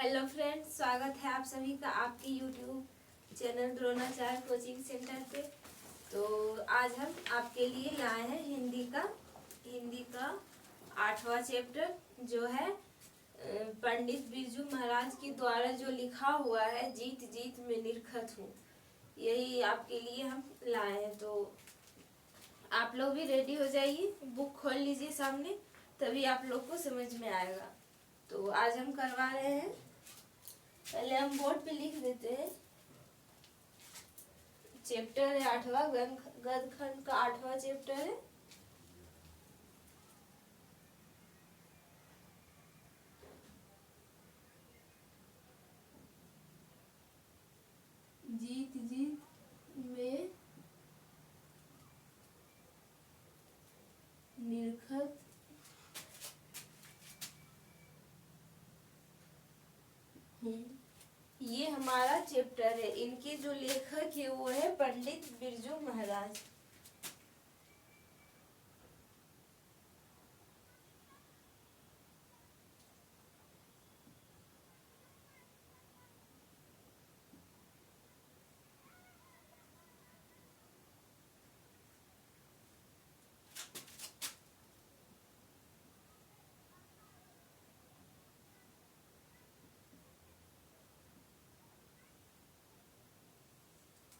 Hello friends, स्वागत है आप सभी का आपके YouTube channel Dronacharya coaching centre पे। तो आज हम आपके लिए लाए हैं हिंदी का 8वां चैप्टर जो है पंडित बिरजू महाराज के द्वारा जो लिखा हुआ है, जीत जीत में निरखत हूँ, यही आपके लिए हम लाए हैं। तो आप लोग भी रेडी हो जाइए, बुक खोल लीजिए सामने, तभी आप लोग को समझ में आएगा। तो आज हम करवा रहे हैं, पहले हम बोर्ड पे लिख देते हैं। चैप्टर है 8वां, गद्यखंड का 8वां चैप्टर है। जीत जीत में निरखत हूँ, ये हमारा चैप्टर है। इनके जो लेखक है वो है पंडित बिरजू महाराज।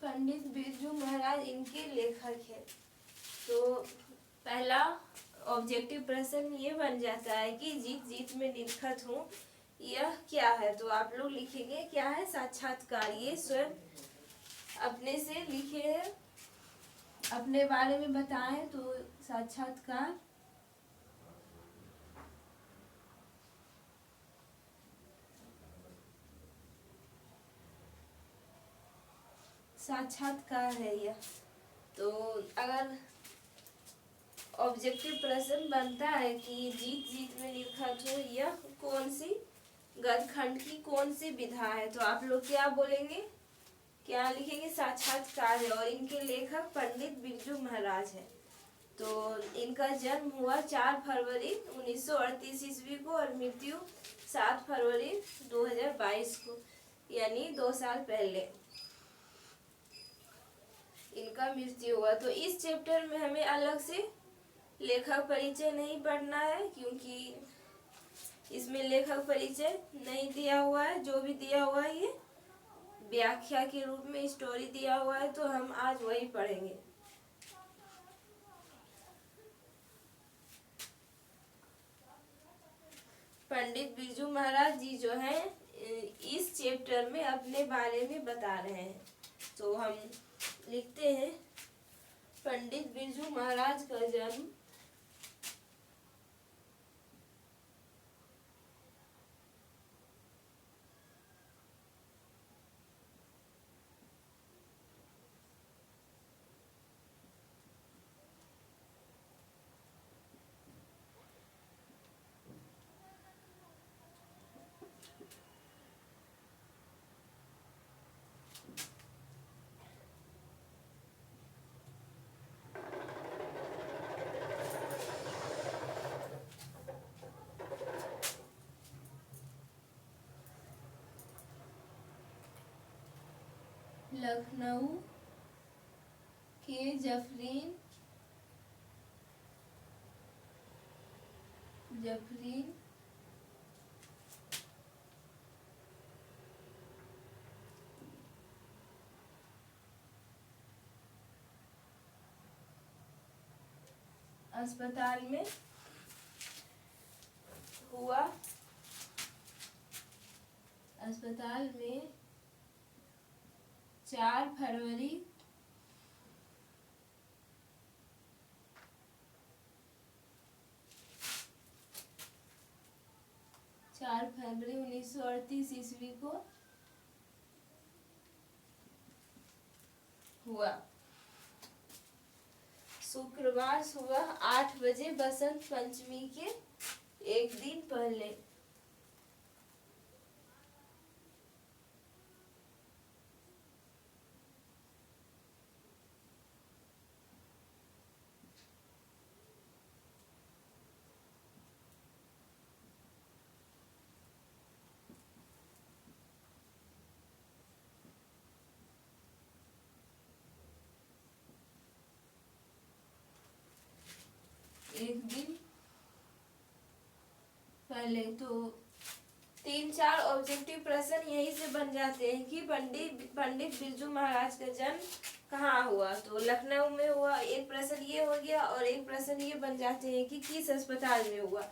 पंडित बिरजू महाराज इनके लेखक है। तो पहला ऑब्जेक्टिव प्रश्न ये बन जाता है कि जीत जीत में निरखत हूँ, यह क्या है। तो आप लोग लिखेंगे क्या है, साक्षात्कार। ये स्वयं अपने से लिखे हैं, अपने बारे में बताएं। तो साक्षात्कार साक्षात्कार है यह। तो अगर ऑब्जेक्टिव प्रश्न बनता है कि जीत जीत में निरखत हो, यह कौन सी गद्यखंड की कौन सी विधा है, तो आप लोग क्या बोलेंगे, क्या लिखेंगे, साक्षात्कार है। और इनके लेखक पंडित बिरजू महाराज है। तो इनका जन्म हुआ 4 फरवरी 1938 ईस्वी को और मृत्यु 7 फरवरी 2022 को, यानी 2 साल पहले इनका मृत्यु हुआ। तो इस चैप्टर में हमें अलग से लेखक परिचय नहीं पढ़ना है, क्योंकि इसमें लेखक परिचय नहीं दिया हुआ है। जो भी दिया हुआ है ये व्याख्या के रूप में स्टोरी दिया हुआ है, तो हम आज वही पढ़ेंगे। पंडित बिरजू महाराज जी जो हैं इस चैप्टर में अपने बारे में बता रहे हैं। तो हम लिखते हैं, पंडित बिरजू महाराज का जन्म 'लखनऊ के जफरीन अस्पताल में हुआ। अस्पताल में 4 फरवरी 1938 ईस्वी को हुआ। शुक्रवार सुबह 8 बजे, बसंत पंचमी के एक दिन पहले। पहले तो 3-4 ऑब्जेक्टिव प्रश्न यही से बन जाते हैं कि पंडित बिरजू महाराज का जन्म कहाँ हुआ। तो लखनऊ में हुआ, एक प्रश्न ये हो गया, और एक प्रश्न ये बन जाते हैं कि किस अस्पताल में हुआ।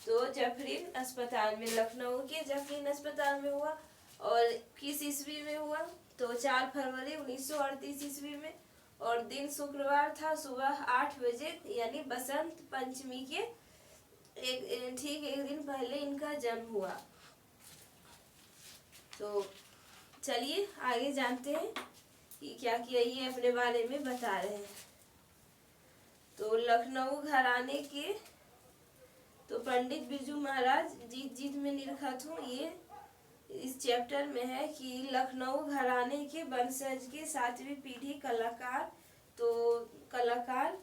तो जफरीन अस्पताल में, लखनऊ के जफरीन अस्पताल में हुआ। और किस ईस्वी में हुआ, तो 4 फरवरी 1938 ईस्वी में। और दिन शुक्रवार था, सुबह 8 बजे, यानी बसंत पंचमी के ठीक एक दिन पहले इनका जन्म हुआ। तो चलिए आगे जानते हैं कि क्या किया, ये अपने बारे में बता रहे हैं। तो लखनऊ घराने के, तो पंडित बिरजू महाराज जीत जीत में निरखत हूँ, ये इस चैप्टर में है कि लखनऊ घराने के वंशज के 7वीं पीढ़ी कलाकार। तो कलाकार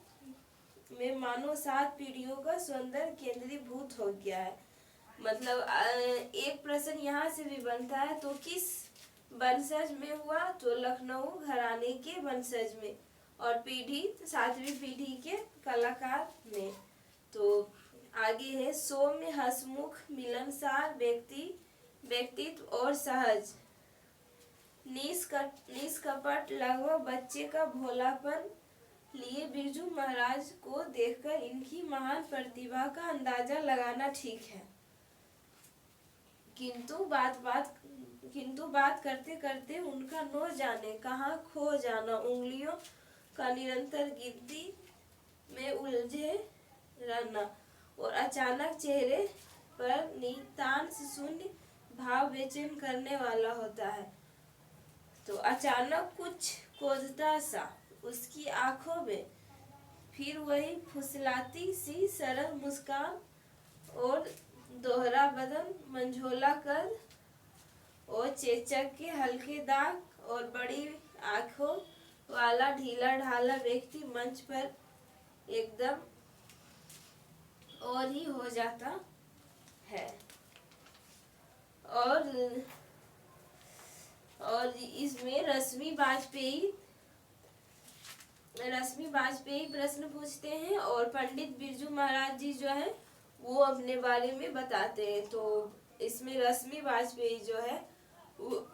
में मानो 7 पीढ़ियों का सौंदर्य केंद्रीभूत हो गया है। मतलब एक प्रश्न यहाँ से भी बनता है, तो किस वंशज में हुआ, तो लखनऊ घराने के वंशज में। और पीढ़ी 7वीं पीढ़ी के कलाकार में। तो आगे है सौम्य, हंसमुख, मिलनसार व्यक्तित्व और सहज, निष्कपट, लगभग बच्चे का भोलापन लिए बिरजू महाराज को देखकर इनकी महान प्रतिभा का अंदाजा लगाना ठीक है। किंतु बात करते करते उनका न जाने कहाँ खो जाना, उंगलियों का निरंतर गिनती में उलझे रहना, और अचानक चेहरे पर नितांत शून्य भाव बेचैन करने वाला होता है। तो अचानक कुछ खोजता सा उसकी आंखों में, फिर वही फुसलाती सी सरल मुस्कान, और दोहरा बदन, मंझोला कर, और चेचक के हल्के दाग, और बड़ी आंखों वाला ढीला ढाला व्यक्ति मंच पर एकदम और ही हो जाता है। और इसमें रश्मि वाजपेयी प्रश्न पूछते हैं, और पंडित बिरजू महाराज जी जो है वो अपने बारे में बताते हैं। तो इसमें रश्मि वाजपेयी जो है वो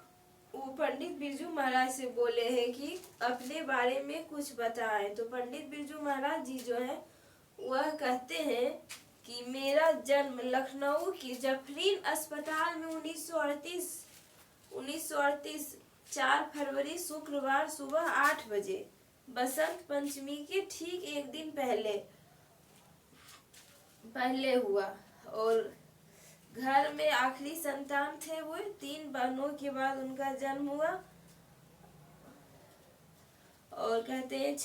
पंडित बिरजू महाराज से बोले हैं कि अपने बारे में कुछ बताएं। तो पंडित बिरजू महाराज जी जो है वह कहते हैं कि मेरा जन्म लखनऊ के जफरीन अस्पताल में 1938 4 फरवरी शुक्रवार सुबह 8 बजे बसंत पंचमी के ठीक एक दिन पहले हुआ। और घर में आखिरी संतान थे वो, 3 बहनों के बाद उनका जन्म हुआ। और कहते हैं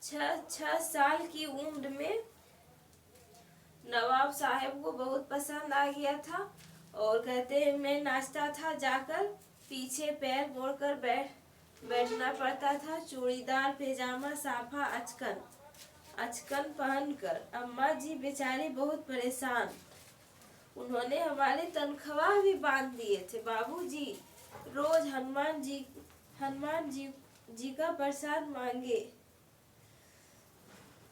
6 साल की उम्र में नवाब साहब को बहुत पसंद आ गया था। और कहते हैं मैं नाचता था, जाकर पीछे पैर मोड़कर बैठना पड़ता था, चूड़ीदार पैजामा साफा अचकन पहनकर। अम्मा जी बेचारी बहुत परेशान, उन्होंने हमारे तनख्वाह भी बांध दिए थे। बाबूजी रोज हनुमान जी का प्रसाद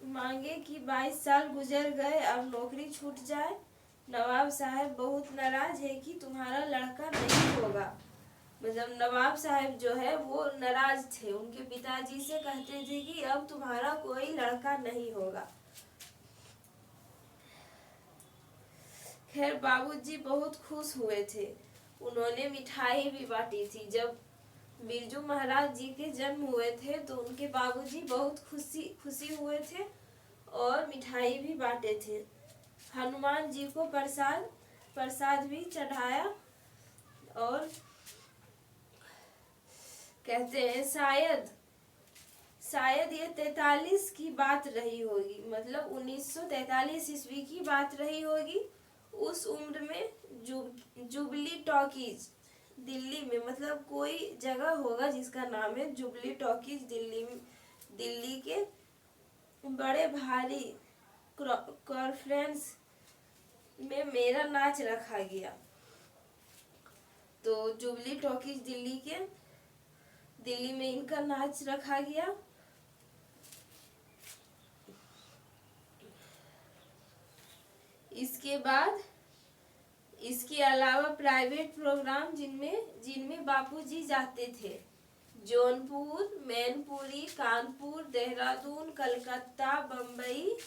मांगे कि 22 साल गुजर गए, अब नौकरी छूट जाए। नवाब साहब बहुत नाराज है कि तुम्हारा लड़का नहीं होगा। मतलब नवाब साहब जो है वो नाराज थे, उनके पिताजी से कहते थे कि अब तुम्हारा कोई लड़का नहीं होगा। खैर बाबूजी बहुत खुश हुए थे, उन्होंने मिठाई भी बांटी थी। जब बिरजू महाराज जी के जन्म हुए थे तो उनके बाबूजी बहुत खुशी हुए थे और मिठाई भी बांटे थे। हनुमान जी को प्रसाद भी चढ़ाया। और कहते हैं शायद ये 43 की बात रही होगी, मतलब 1943 ईस्वी की बात रही होगी। उस उम्र में जुबली टॉकीज दिल्ली में, मतलब कोई जगह होगा जिसका नाम है जुबली टॉकीज, दिल्ली के बड़े भारी कॉन्फ्रेंस में मेरा नाच रखा गया। तो जुबली टॉकीज दिल्ली में इनका नाच रखा गया। इसके बाद इसके अलावा प्राइवेट प्रोग्राम जिनमें बापूजी जाते थे, जौनपुर, मैनपुरी, कानपुर, देहरादून, कलकत्ता, बम्बई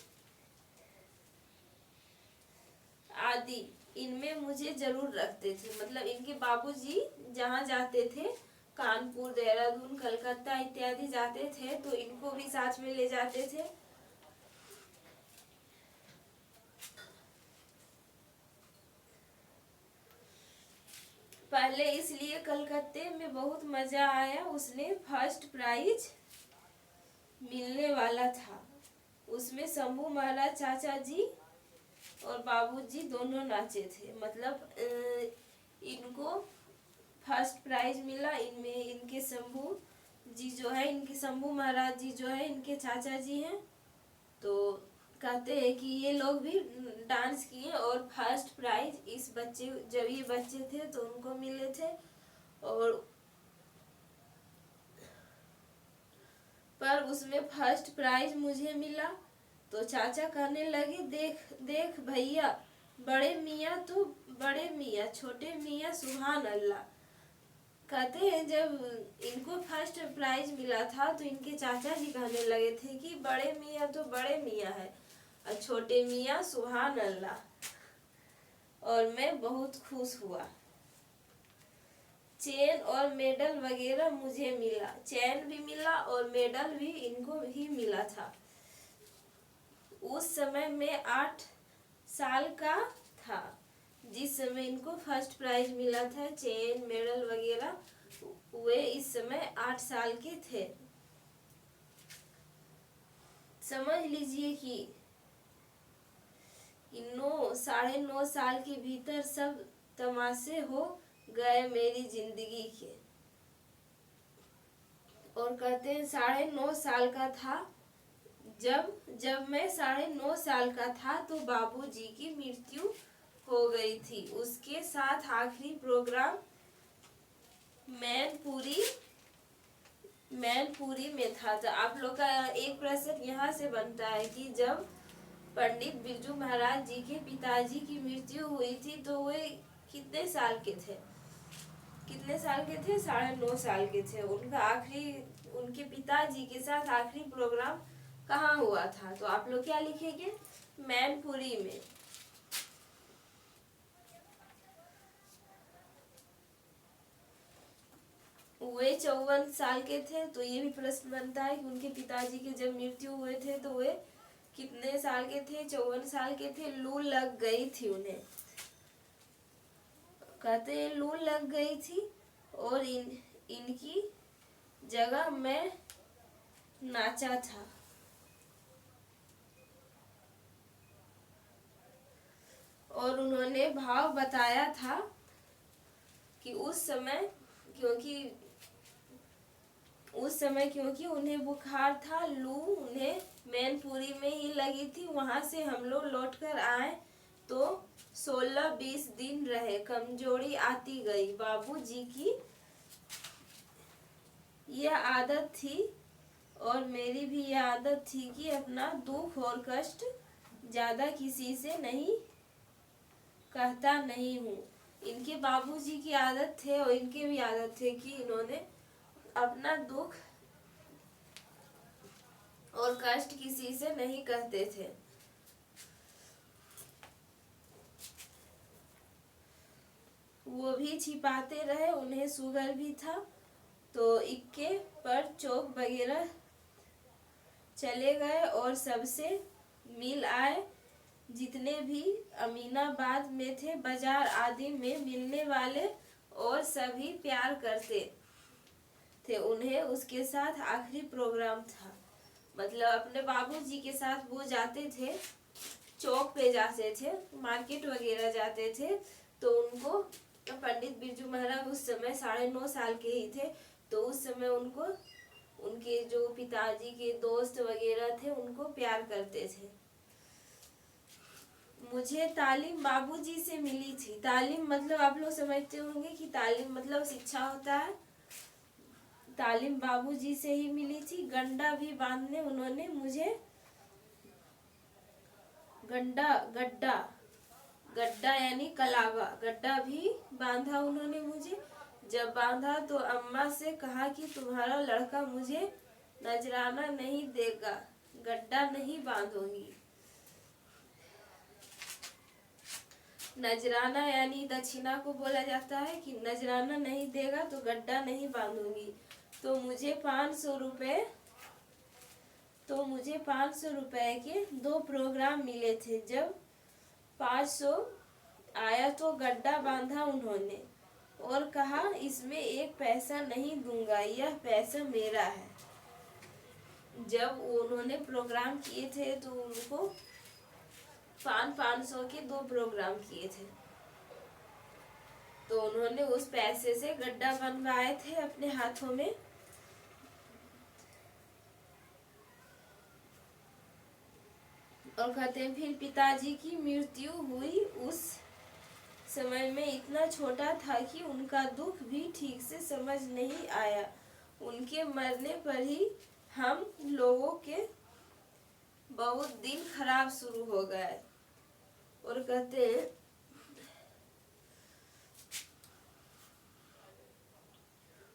आदि, इनमें मुझे जरूर रखते थे। मतलब इनके बाबूजी जहाँ जाते थे, कानपुर, देहरादून, कलकत्ता इत्यादि जाते थे, तो इनको भी साथ में ले जाते थे। पहले इसलिए कलकत्ते में बहुत मजा आया, उसने फर्स्ट प्राइज मिलने वाला था। उसमें शंभू महाराज चाचा जी और बाबूजी दोनों नाचे थे। मतलब इनको फर्स्ट प्राइज मिला। इनमें इनके शंभू जी जो है, इनके शंभू महाराज जी जो है इनके चाचा जी हैं। तो कहते हैं कि ये लोग भी डांस किए और फर्स्ट प्राइज इस बच्चे, जब ये बच्चे थे तो उनको मिले थे। और पर उसमें फर्स्ट प्राइज मुझे मिला। तो चाचा कहने लगे, देख देख भैया, बड़े मियाँ तो बड़े मियाँ, छोटे मियाँ सुभान अल्लाह। कहते हैं जब इनको फर्स्ट प्राइज मिला था तो इनके चाचा जी कहने लगे थे कि बड़े मियाँ तो बड़े मियाँ है और छोटे मियाँ सुभान अल्लाह। और मैं बहुत खुश हुआ। चेन और मेडल वगैरह मुझे मिला, चैन भी मिला और मेडल भी इनको ही मिला था। उस समय मैं 8 साल का था जिस समय इनको फर्स्ट प्राइज मिला था। चेन, मेडल वगैरह वे इस समय 8 साल के थे। समझ लीजिए कि 9 साल के भीतर सब तमाशे हो गए मेरी जिंदगी के। और कहते हैं 9.5 साल का था जब मैं 9.5 साल का था तो बाबूजी की मृत्यु हो गई थी। उसके साथ आखिरी प्रोग्राम मैनपुरी में था। तो आप लोग का एक प्रश्न यहाँ से बनता है कि जब पंडित बिरजू महाराज जी के पिताजी की मृत्यु हुई थी तो वे कितने साल के थे? 9.5 साल के थे। उनके पिताजी के साथ आखिरी प्रोग्राम कहाँ हुआ था? तो आप लोग क्या लिखेंगे? मैनपुरी में। वे 54 साल के थे। तो ये भी प्रश्न बनता है कि उनके पिताजी के जब मृत्यु हुए थे तो वे कितने साल के थे? 54 साल के थे। लू लग गई थी उन्हें, कहते हैं लू लग गई थी और इनकी जगह मैं नाचा था। और उन्होंने भाव बताया था कि उस समय क्योंकि उन्हें बुखार था, लू उन्हें मैनपुरी में ही लगी थी। वहां से हम लोग लौटकर आए तो 16-20 दिन रहे, कमजोरी आती गई। बाबूजी की यह आदत थी और मेरी भी यह आदत थी कि अपना दुख और कष्ट ज्यादा किसी से नहीं कहता नहीं हूँ। इनके बाबूजी की आदत थे और इनके भी आदत थे कि इन्होंने अपना दुख और कष्ट किसी से नहीं कहते थे। वो भी छिपाते रहे। उन्हें शुगर भी था तो इक्के पर चौक वगैरह चले गए और सबसे मिल आए। जितने भी अमीनाबाद में थे, बाजार आदि में मिलने वाले, और सभी प्यार करते थे उन्हें। उसके साथ आखिरी प्रोग्राम था। मतलब अपने बाबूजी के साथ वो जाते थे, चौक पे जाते थे, मार्केट वगैरह जाते थे। तो उनको पंडित बिरजू महाराज उस समय 9.5 साल के ही थे। तो उस समय उनको उनके जो पिताजी के दोस्त वगैरह थे उनको प्यार करते थे। मुझे तालीम बाबूजी से मिली थी। तालीम मतलब आप लोग समझते होंगे कि तालीम मतलब शिक्षा होता है। तालीम बाबूजी से ही मिली थी। गड्ढा भी बांधने उन्होंने मुझे गड्ढा यानी कलावा, गड्ढा भी बांधा उन्होंने मुझे। जब बांधा तो अम्मा से कहा कि तुम्हारा लड़का मुझे नजराना नहीं देगा, गड्ढा नहीं बांधूंगी। नजराना यानी दक्षिणा को बोला जाता है कि नजराना नहीं देगा तो गड्ढा नहीं बांधूंगी। तो मुझे 500 रुपए के 2 प्रोग्राम मिले थे। जब 500 आया तो गड्ढा बांधा उन्होंने और कहा इसमें 1 पैसा नहीं दूंगा, यह पैसा मेरा है। जब उन्होंने प्रोग्राम किए थे तो उनको 500 के 2 प्रोग्राम किए थे, तो उन्होंने उस पैसे से गड्ढा बनवाए थे अपने हाथों में। और कहते हैं फिर पिताजी की मृत्यु हुई। उस समय में इतना छोटा था कि उनका दुख भी ठीक से समझ नहीं आया। उनके मरने पर ही हम लोगों के बहुत दिन खराब शुरू हो गए। और कहते हैं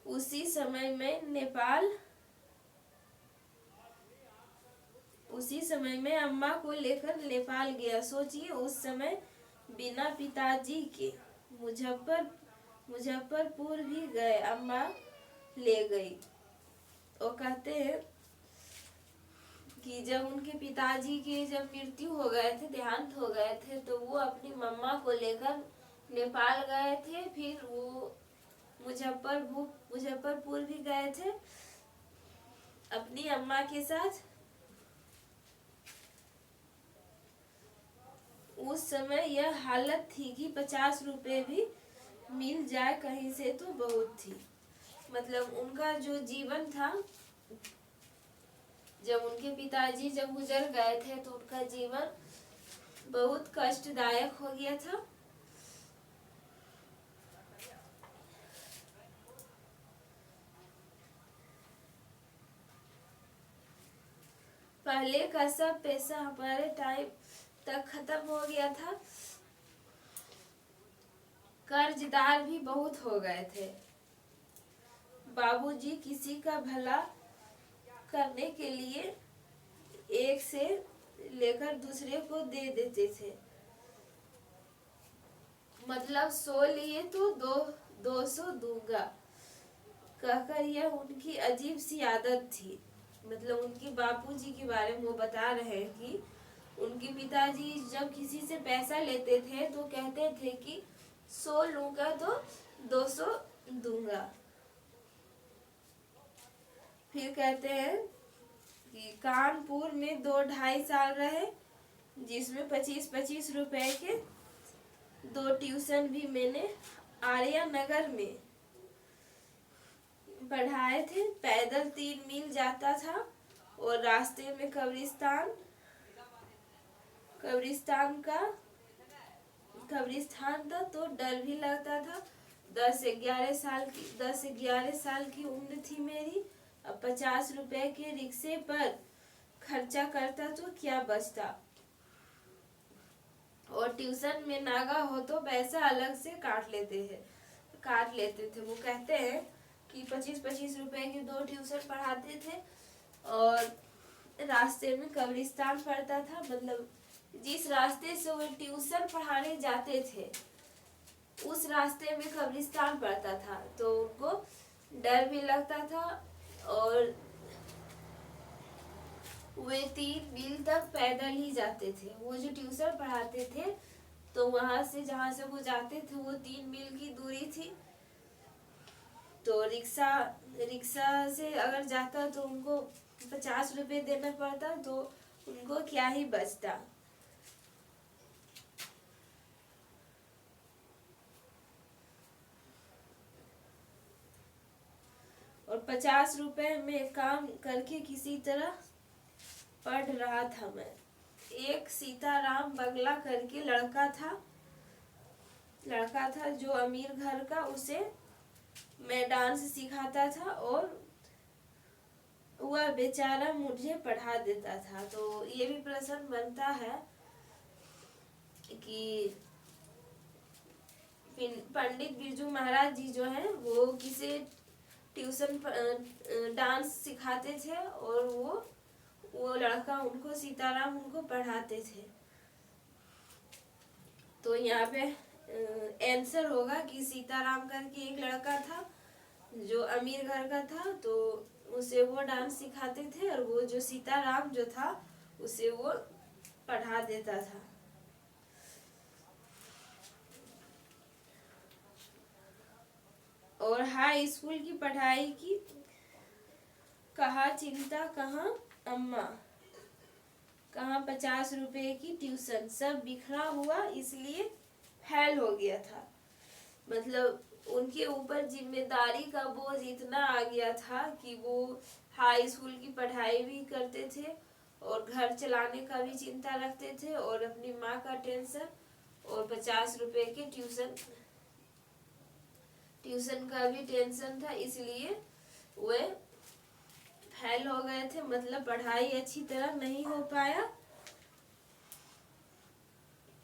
उसी समय में अम्मा को लेकर नेपाल गया। सोचिए उस समय बिना पिताजी के मुजफ्फरपुर भी गए, अम्मा ले गई। और कहते हैं कि जब उनके पिताजी की जब मृत्यु हो गए थे, देहांत हो गए थे, तो वो अपनी मम्मा को लेकर नेपाल गए थे। फिर वो मुजफ्फरपुर भी गए थे अपनी अम्मा के साथ। उस समय यह हालत थी कि 50 रुपए भी मिल जाए कहीं से तो बहुत थी। मतलब उनका जो जीवन था, जब उनके पिताजी जब गुजर गए थे तो उनका जीवन बहुत कष्टदायक हो गया था। पहले का सब पैसा हमारे टाइम तक खत्म हो गया था। कर्जदार भी बहुत हो गए थे। बाबूजी किसी का भला करने के लिए एक से लेकर दूसरे को दे देते थे। मतलब 100 लिए तो 200 दूंगा कहकर यह उनकी अजीब सी आदत थी। मतलब उनके बापूजी के बारे में वो बता रहे हैं कि उनके पिताजी जब किसी से पैसा लेते थे तो कहते थे कि 100 लूंगा तो 200 दूंगा। फिर कहते हैं कि कानपुर में 2-2.5 साल रहे, जिसमें 25-25 रुपए के 2 ट्यूशन भी मैंने आर्या नगर में पढ़ाए थे। पैदल 3 मील जाता था और रास्ते में कब्रिस्तान था तो डर भी लगता था। 10-11 साल की उम्र थी मेरी। अब 50 रुपए के रिक्शे पर खर्चा करता तो क्या बचता। और ट्यूशन में नागा हो तो पैसा अलग से काट लेते थे। वो कहते हैं कि 25-25 रुपए के 2 ट्यूशन पढ़ाते थे और रास्ते में कब्रिस्तान पड़ता था। मतलब जिस रास्ते से वो ट्यूशन पढ़ाने जाते थे उस रास्ते में कब्रिस्तान पड़ता था, तो उनको डर भी लगता था। और वे 3 मील तक पैदल ही जाते थे। वो जो ट्यूशन पढ़ाते थे तो वहां से जहाँ से वो जाते थे वो 3 मील की दूरी थी। तो रिक्शा से अगर जाता तो उनको 50 रुपए देना पड़ता, तो उनको क्या ही बचता। और 50 रुपए में काम करके किसी तरह पढ़ रहा था मैं। एक सीताराम बगला करके लड़का था जो अमीर घर का, उसे मैं डांस सिखाता था और वह बेचारा मुझे पढ़ा देता था। तो ये भी प्रश्न बनता है कि पंडित बिरजू महाराज जी जो है वो किसी ट्यूशन डांस सिखाते थे और वो लड़का उनको सीताराम उनको पढ़ाते थे। तो यहाँ पे आंसर होगा कि सीताराम करके एक लड़का था जो अमीर घर का था, तो उसे वो डांस सिखाते थे और वो जो सीताराम जो था उसे वो पढ़ा देता था। और हाई स्कूल की पढ़ाई की कहाँ चिंता कहाँ अम्मा, कहाँ 50 रुपए की ट्यूशन, सब बिखरा हुआ इसलिए फेल हो गया था। मतलब उनके ऊपर जिम्मेदारी का बोझ इतना आ गया था कि वो हाई स्कूल की पढ़ाई भी करते थे और घर चलाने का भी चिंता रखते थे और अपनी माँ का टेंशन और 50 रुपए के ट्यूशन का भी टेंशन था, इसलिए वे फेल हो गए थे। मतलब पढ़ाई अच्छी तरह नहीं हो पाया।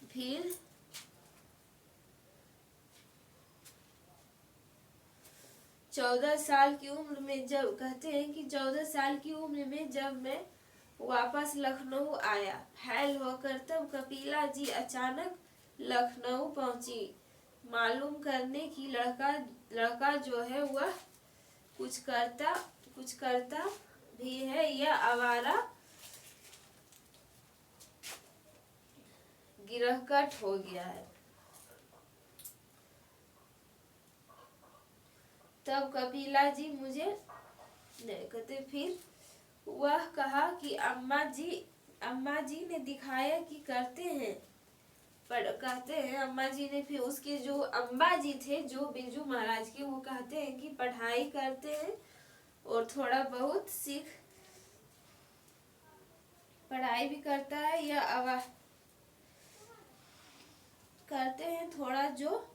फिर 14 साल की उम्र में, जब कहते हैं कि 14 साल की उम्र में जब मैं वापस लखनऊ आया फेल होकर, तब कपिला जी अचानक लखनऊ पहुंची मालूम करने की लड़का जो है वह कुछ करता भी है या आवारा गिरहकट हो गया है। तब कपिला जी मुझे नहीं कहते, फिर वह कहा कि अम्मा जी ने दिखाया कि करते हैं, पर कहते हैं अम्मा जी ने, फिर उसके जो अम्बा जी थे जो बिरजू महाराज के, वो कहते हैं कि पढ़ाई करते हैं और थोड़ा बहुत पढ़ाई भी करता है या करते हैं, थोड़ा जो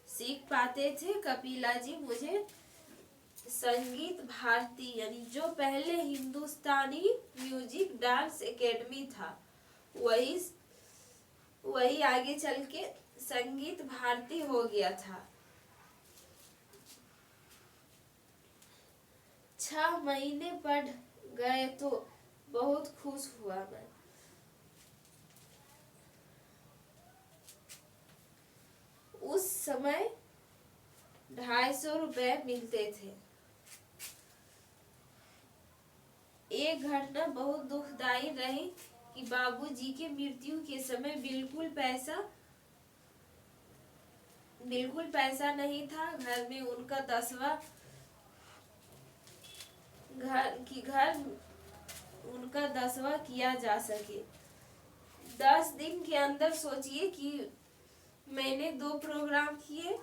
सीख पाते थे। कपिला जी मुझे संगीत भारती यानी जो पहले हिंदुस्तानी म्यूजिक डांस एकेडमी था वही आगे चल के संगीत भारती हो गया था। 6 महीने पढ़ गए तो बहुत खुश हुआ मैं। उस समय 250 रुपए मिलते थे। एक घटना बहुत दुखदाई रही कि बाबूजी के मृत्यु के समय बिल्कुल पैसा नहीं था घर में। उनका 10वां किया जा सके। 10 दिन के अंदर सोचिए कि मैंने 2 प्रोग्राम किए,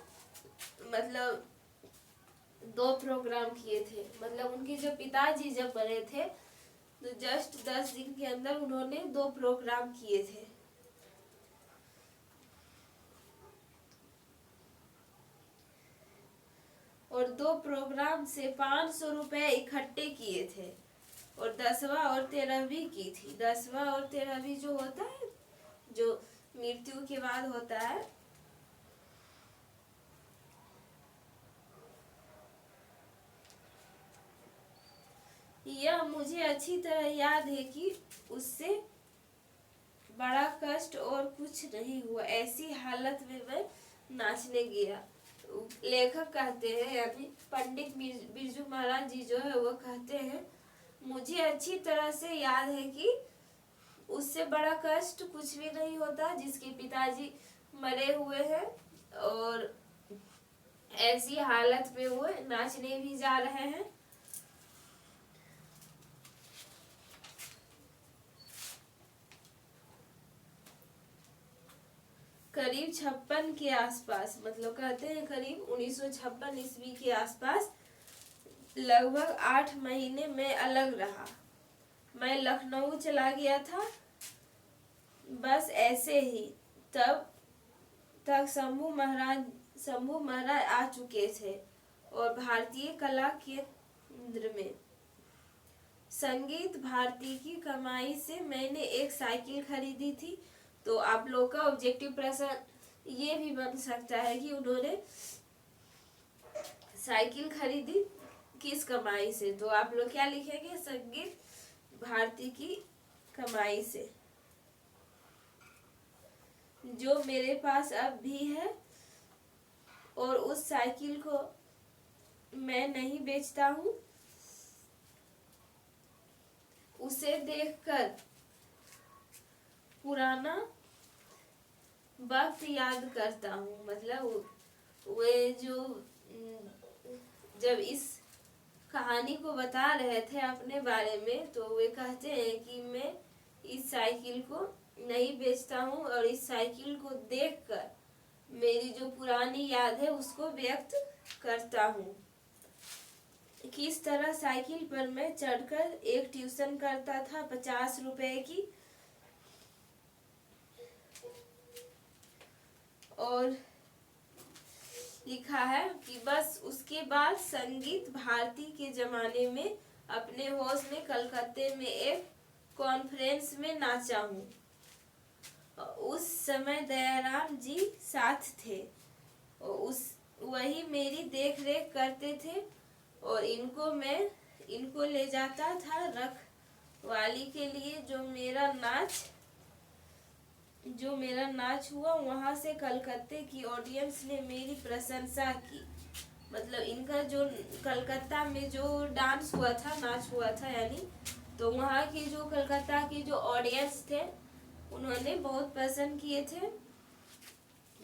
मतलब 2 प्रोग्राम किए थे। मतलब उनके जो पिताजी जब बने थे तो जस्ट 10 दिन के अंदर उन्होंने 2 प्रोग्राम किए थे। और 2 प्रोग्राम से 500 रुपए इकट्ठे किए थे और 10वां और 13वीं की थी। 10वां और 13वीं जो होता है, जो मृत्यु के बाद होता है, यह मुझे अच्छी तरह याद है कि उससे बड़ा कष्ट और कुछ नहीं हुआ। ऐसी हालत में मैं नाचने गया। लेखक कहते हैं यानी पंडित बिरजू महाराज जी जो है वो कहते हैं, मुझे अच्छी तरह से याद है कि उससे बड़ा कष्ट कुछ भी नहीं होता जिसके पिताजी मरे हुए हैं और ऐसी हालत में वो नाचने भी जा रहे हैं। करीब 56 के आसपास, मतलब कहते हैं करीब 1956 ईस्वी के आसपास, लगभग 8 महीने में अलग रहा। मैं लखनऊ चला गया था बस ऐसे ही। तब तक शंभू महाराज आ चुके थे और भारतीय कला केंद्र में संगीत भारती की कमाई से मैंने एक साइकिल खरीदी थी। तो आप लोग का ऑब्जेक्टिव प्रश्न ये भी बन सकता है कि उन्होंने साइकिल खरीदी किस कमाई से। तो आप लोग क्या लिखेंगे, संगीत भारती की कमाई से। जो मेरे पास अब भी है और उस साइकिल को मैं नहीं बेचता हूँ, उसे देखकर पुराना वक्त याद करता हूँ। मतलब वे जो जब इस कहानी को बता रहे थे अपने बारे में, तो वे कहते हैं कि मैं इस साइकिल को नहीं बेचता हूँ और इस साइकिल को देखकर मेरी जो पुरानी याद है उसको व्यक्त करता हूँ। किस तरह साइकिल पर मैं चढ़कर एक ट्यूशन करता था 50 रुपए की, और लिखा है कि बस उसके बाद संगीत भारती के जमाने में अपने होश में कलकत्ते में एक कॉन्फ्रेंस में नाचा हूँ। उस समय दयाराम जी साथ थे और वही मेरी देख रेख करते थे और इनको ले जाता था रखवाली के लिए। जो मेरा नाच हुआ वहां से कलकत्ते की ऑडियंस ने मेरी प्रशंसा की। मतलब इनका जो कलकत्ता में जो डांस हुआ था, नाच हुआ था यानी, तो वहाँ की जो कलकत्ता की जो ऑडियंस थे उन्होंने बहुत पसंद किए थे,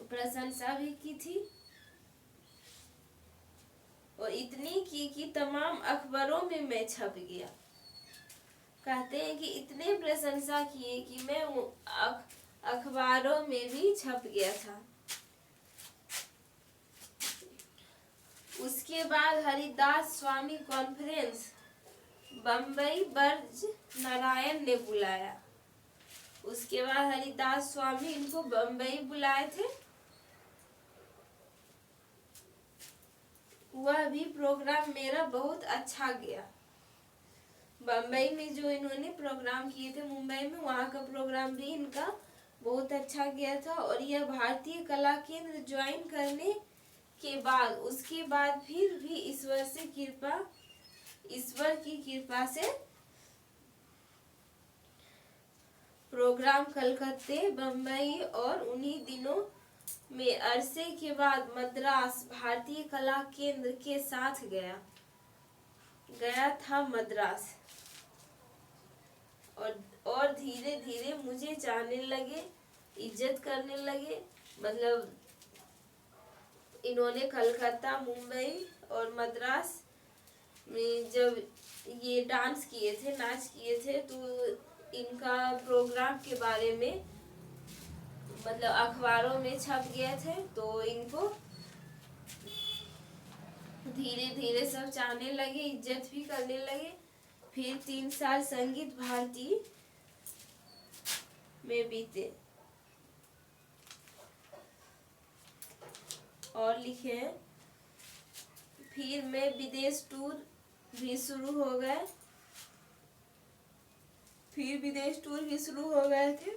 प्रशंसा भी की थी। और इतनी की कि तमाम अखबारों में मैं छप गया। कहते हैं कि इतने प्रशंसा किए कि मैं अखबारों में भी छप गया था। उसके बाद हरिदास स्वामी कॉन्फ्रेंस बम्बई ब्रज नारायण ने बुलाया। उसके बाद हरिदास स्वामी इनको बम्बई बुलाए थे। वह भी प्रोग्राम मेरा बहुत अच्छा गया। बम्बई में जो इन्होंने प्रोग्राम किए थे मुंबई में, वहाँ का प्रोग्राम भी इनका बहुत अच्छा गया था। और यह भारतीय कला केंद्र ज्वाइन करने के बाद उसके बाद फिर भी ईश्वर की कृपा से प्रोग्राम कलकत्ते, बम्बई और उन्हीं दिनों में अरसे के बाद मद्रास भारतीय कला केंद्र के साथ गया था मद्रास। और धीरे धीरे मुझे चाहने लगे, इज्जत करने लगे। मतलब इन्होंने कलकत्ता, मुंबई और मद्रास में जब ये डांस किए थे, नाच किए थे, तो इनका प्रोग्राम के बारे में मतलब अखबारों में छप गए थे। तो इनको धीरे धीरे सब चाहने लगे, इज्जत भी करने लगे। फिर 3 साल संगीत भारती में बीते। और लिखे फिर में विदेश टूर भी शुरू हो गए। फिर विदेश टूर भी शुरू हो गए थे।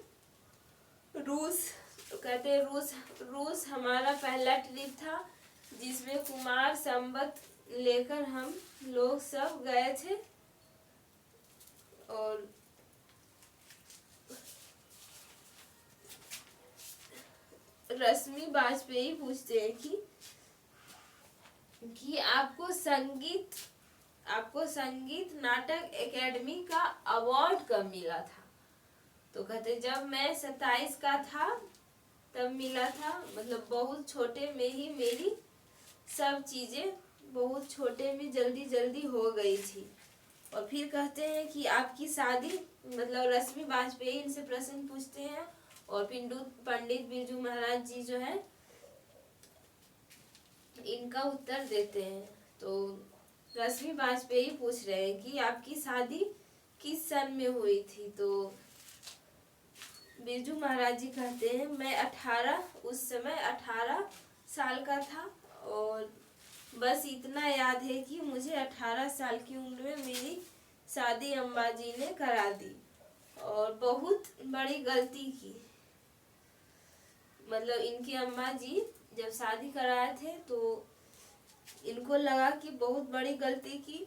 रूस हमारा पहला ट्रिप था जिसमें कुमार संबत लेकर हम लोग सब गए थे। और रश्मि बाजपेयी पूछते हैं कि आपको संगीत नाटक एकेडमी का अवार्ड कब मिला था। तो कहते जब मैं 27 का था तब मिला था। मतलब बहुत छोटे में ही मेरी सब चीजें बहुत छोटे में जल्दी जल्दी हो गई थी। और फिर कहते हैं कि आपकी शादी, मतलब रश्मि बाजपेयी इनसे प्रश्न पूछते हैं और पंडित बिरजू महाराज जी जो है इनका उत्तर देते हैं। तो रश्मि बाजपेयी पूछ रहे हैं कि आपकी शादी किस सन में हुई थी। तो बिरजू महाराज जी कहते हैं मैं उस समय 18 साल का था। और बस इतना याद है कि मुझे 18 साल की उम्र में मेरी शादी अम्बाजी ने करा दी और बहुत बड़ी गलती की। मतलब इनकी अम्मा जी जब शादी कराए थे तो इनको लगा कि बहुत बड़ी गलती की।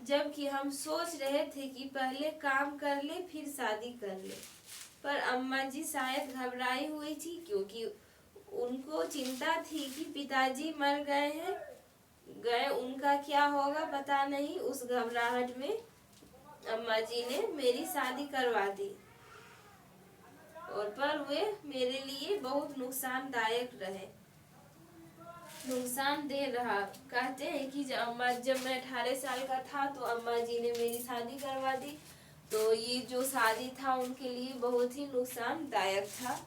जबकि हम सोच रहे थे कि पहले काम कर ले फिर शादी कर ले, पर अम्मा जी शायद घबराई हुई थी, क्योंकि उनको चिंता थी कि पिताजी मर गए उनका क्या होगा पता नहीं। उस घबराहट में अम्मा जी ने मेरी शादी करवा दी, और पर वे मेरे लिए बहुत नुकसानदायक रहे, नुकसान दे रहा। कहते हैं कि जब मैं 18 साल का था तो अम्मा जी ने मेरी शादी करवा दी, तो ये जो शादी था उनके लिए बहुत ही नुकसानदायक था।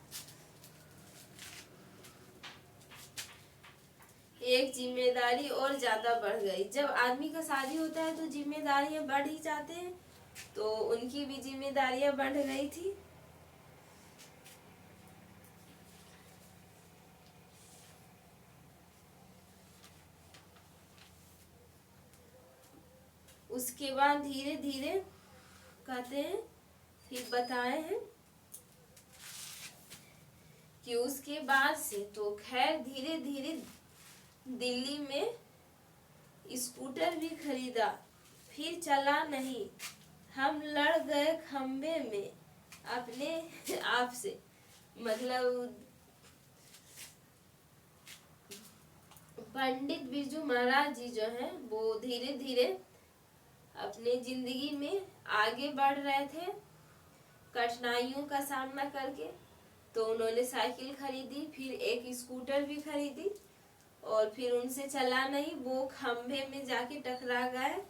एक जिम्मेदारी और ज्यादा बढ़ गई। जब आदमी का शादी होता है तो जिम्मेदारियां बढ़ ही जाते हैं, तो उनकी भी जिम्मेदारियां बढ़ गई थी। उसके बाद धीरे धीरे कहते हैं फिर बताए हैं कि उसके बाद से तो खैर धीरे धीरे दिल्ली में स्कूटर भी खरीदा, फिर चला नहीं। हम लड़ गए खंबे में अपने आप से। मतलब पंडित बिरजू महाराज जी जो हैं वो धीरे धीरे अपने जिंदगी में आगे बढ़ रहे थे कठिनाइयों का सामना करके। तो उन्होंने साइकिल खरीदी, फिर एक स्कूटर भी खरीदी, और फिर उनसे चला नहीं, वो खंभे में जाके टकरा गए,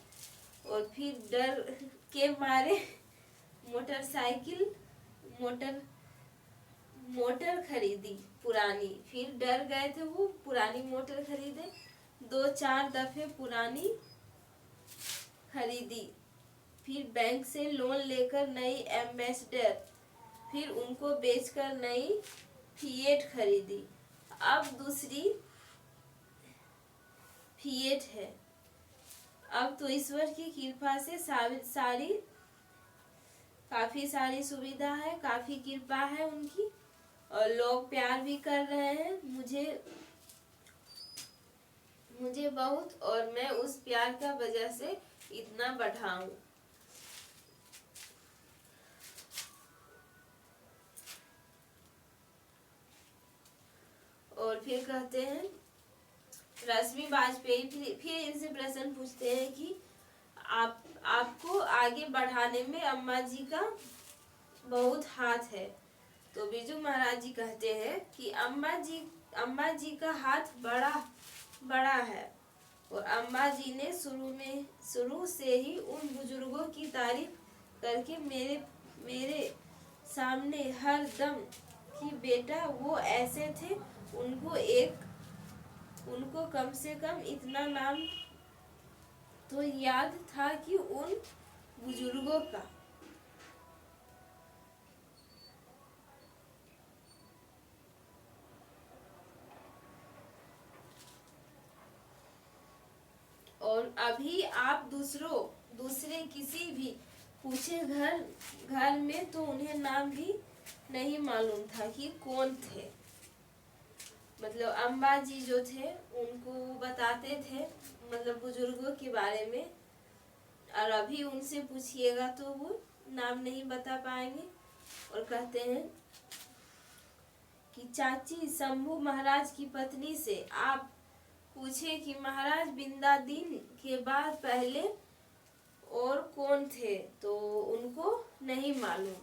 और फिर डर के मारे मोटरसाइकिल मोटर खरीदी पुरानी। फिर डर गए थे, वो पुरानी मोटर खरीदे, 2-4 दफे पुरानी खरीदी। फिर बैंक से लोन लेकर नई एम्बेसडर, फिर उनको बेचकर नई फिएट खरीदी। अब दूसरी फिएट है। अब तो ईश्वर की कृपा से काफी सारी सुविधा है, काफी कृपा है उनकी, और लोग प्यार भी कर रहे हैं मुझे बहुत, और मैं उस प्यार का वजह से इतना बढ़ा हूं। और फिर कहते हैं रश्मि वाजपेयी फिर इनसे प्रश्न पूछते हैं कि आपको आगे बढ़ाने में अम्मा जी का बहुत हाथ है। तो बिरजू महाराज जी कहते हैं कि अम्मा जी का हाथ बड़ा है, और अम्मा जी ने शुरू से ही उन बुजुर्गों की तारीफ करके मेरे सामने हर दम कि बेटा वो ऐसे थे, उनको कम से कम इतना नाम तो याद था कि उन बुजुर्गों का। और अभी आप दूसरे किसी भी पूछे घर में तो उन्हें नाम भी नहीं मालूम था कि कौन थे। मतलब अम्बा जी जो थे उनको बताते थे मतलब बुजुर्गों के बारे में, और अभी उनसे पूछिएगा तो वो नाम नहीं बता पाएंगे। और कहते हैं कि चाची शंभू महाराज की पत्नी से आप पूछे कि महाराज बिंदादीन के बाद पहले और कौन थे, तो उनको नहीं मालूम।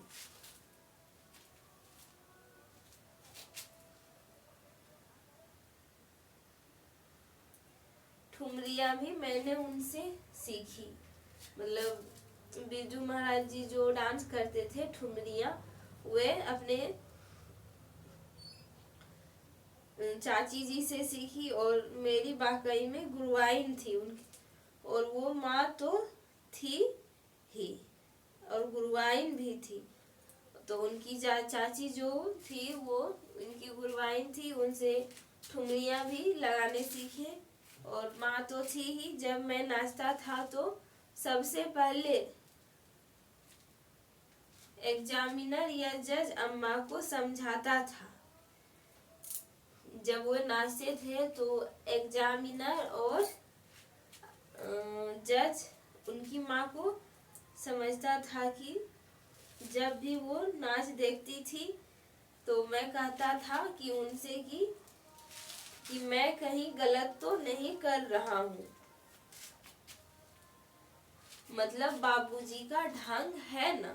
ठुमरिया भी मैंने उनसे सीखी। मतलब बिरजू महाराज जी जो डांस करते थे ठुमरिया, वे अपने चाची जी से सीखी, और मेरी वाकई में गुरुआइन थी उनकी, और वो माँ तो थी ही और गुरुआइन भी थी। तो उनकी चाची जो थी वो उनकी गुरुआइन थी, उनसे ठुमरिया भी लगाने सीखे, और माँ तो थी ही। जब मैं नाचता था तो सबसे पहले एग्जामिनर या जज अम्मा को समझाता था। जब वो नाचते थे तो एग्जामिनर और जज उनकी माँ को समझता था कि जब भी वो नाच देखती थी तो मैं कहता था कि उनसे कि मैं कहीं गलत तो नहीं कर रहा हूँ, मतलब बाबूजी का ढंग है ना,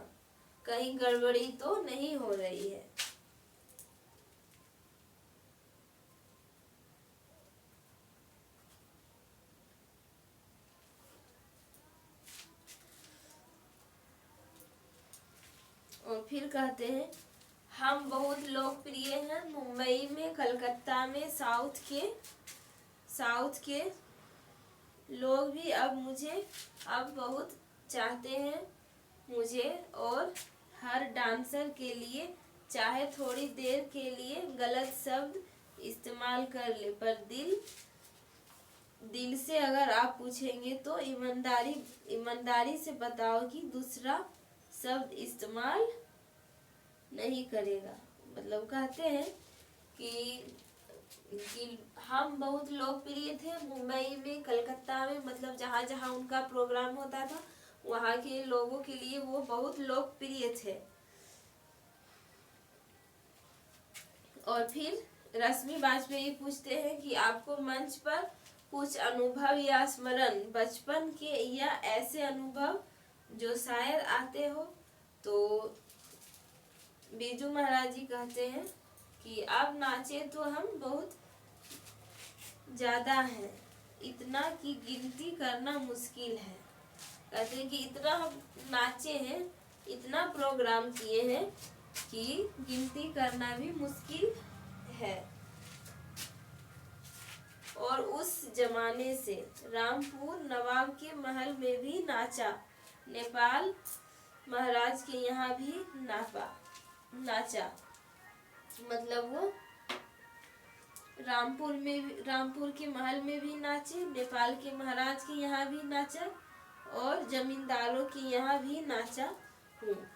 कहीं गड़बड़ी तो नहीं हो रही है। और फिर कहते हैं हम बहुत लोकप्रिय हैं मुंबई में, कलकत्ता में, साउथ के लोग भी अब बहुत चाहते हैं मुझे, और हर डांसर के लिए चाहे थोड़ी देर के लिए गलत शब्द इस्तेमाल कर ले, पर दिल से अगर आप पूछेंगे तो ईमानदारी से बताओ कि दूसरा शब्द इस्तेमाल नहीं करेगा। मतलब कहते हैं कि हम बहुत लोकप्रिय थे मुंबई में, कलकत्ता में, मतलब जहाँ जहाँ उनका प्रोग्राम होता था वहाँ के लोगों के लिए वो बहुत लोकप्रिय थे। और फिर रश्मि वाजपेयी पूछते हैं कि आपको मंच पर कुछ अनुभव या स्मरण बचपन के या ऐसे अनुभव जो शायद आते हो, तो बिरजू महाराज जी कहते हैं कि अब नाचे तो हम बहुत ज्यादा हैं, इतना कि गिनती करना मुश्किल है। कहते हैं कि इतना हम नाचे हैं, इतना प्रोग्राम किए हैं कि गिनती करना भी मुश्किल है। और उस जमाने से रामपुर नवाब के महल में भी नाचा, नेपाल महाराज के यहाँ भी नाचा, मतलब वो रामपुर के महल में भी नाचे, नेपाल के महाराज के यहाँ भी नाचा, और जमींदारों के यहाँ भी नाचा हूँ।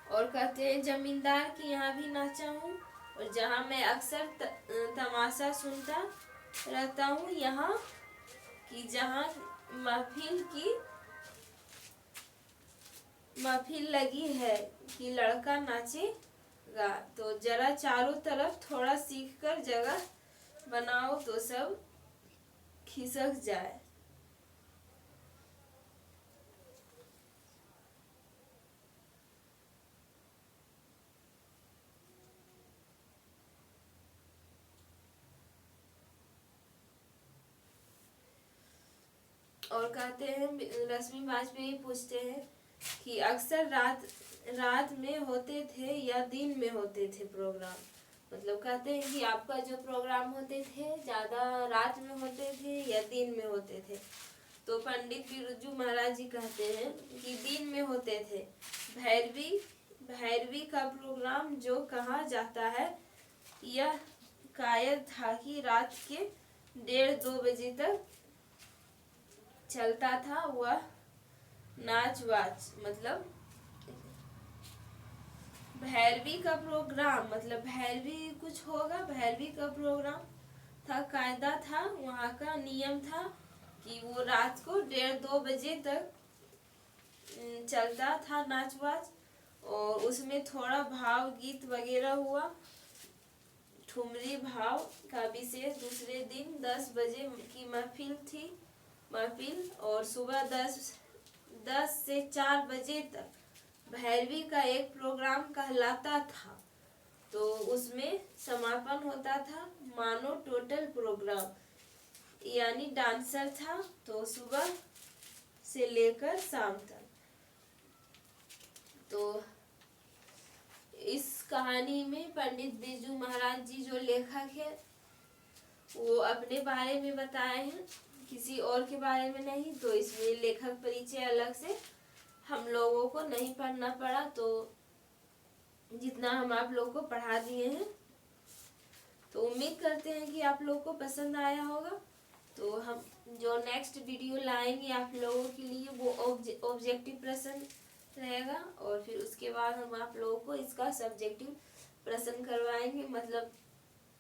और कहते हैं जमींदार के यहाँ भी नाचा हूँ, और जहाँ मैं अक्सर तमाशा सुनता रहता हूँ, यहाँ कि जहाँ महफिल लगी है कि लड़का नाचेगा, तो जरा चारों तरफ थोड़ा सीखकर जगह बनाओ तो सब खिसक जाए। और कहते हैं रश्मि वाजपेयी पूछते हैं कि अक्सर रात में होते थे या दिन में होते थे प्रोग्राम, मतलब कहते हैं कि आपका जो प्रोग्राम होते थे ज़्यादा रात में होते थे या दिन में होते थे, तो पंडित बिरजू महाराज जी कहते हैं कि दिन में होते थे। भैरवी का प्रोग्राम जो कहा जाता है यह कायद था कि रात के 1:30-2 बजे तक चलता था वह नाच वाच, मतलब भैरवी का प्रोग्राम, मतलब भैरवी कुछ होगा, भैरवी का प्रोग्राम था, कायदा था, वहाँ का नियम था कि वो रात को 1:30-2 बजे तक चलता था नाच वाच, और उसमें थोड़ा भाव गीत वगैरह हुआ, ठुमरी भाव का विशेष। दूसरे दिन 10 बजे की महफिल और सुबह 10 से 4 बजे तक भैरवी का एक प्रोग्राम कहलाता था, तो उसमें समापन होता था मानो टोटल प्रोग्राम, यानी डांसर था तो सुबह से लेकर शाम तक। तो इस कहानी में पंडित बिरजू महाराज जी जो लेखक है वो अपने बारे में बताए हैं, किसी और के बारे में नहीं, तो इसमें लेखक परिचय अलग से हम लोगों को नहीं पढ़ना पड़ा, तो जितना हम आप लोगों को पढ़ा दिए हैं करते हैं कि आप लोगों को पसंद आया होगा। तो हम जो नेक्स्ट वीडियो लाएंगे आप लोगों के लिए वो ऑब्जेक्टिव प्रश्न रहेगा, और फिर उसके बाद हम आप लोगों को इसका सब्जेक्टिव प्रश्न करवाएंगे। मतलब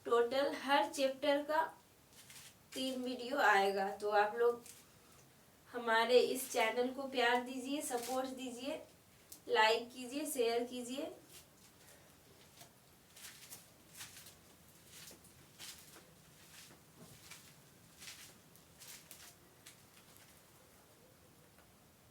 टोटल हर चैप्टर का 3 वीडियो आएगा। तो आप लोग हमारे इस चैनल को प्यार दीजिए, सपोर्ट दीजिए, लाइक कीजिए, शेयर कीजिए।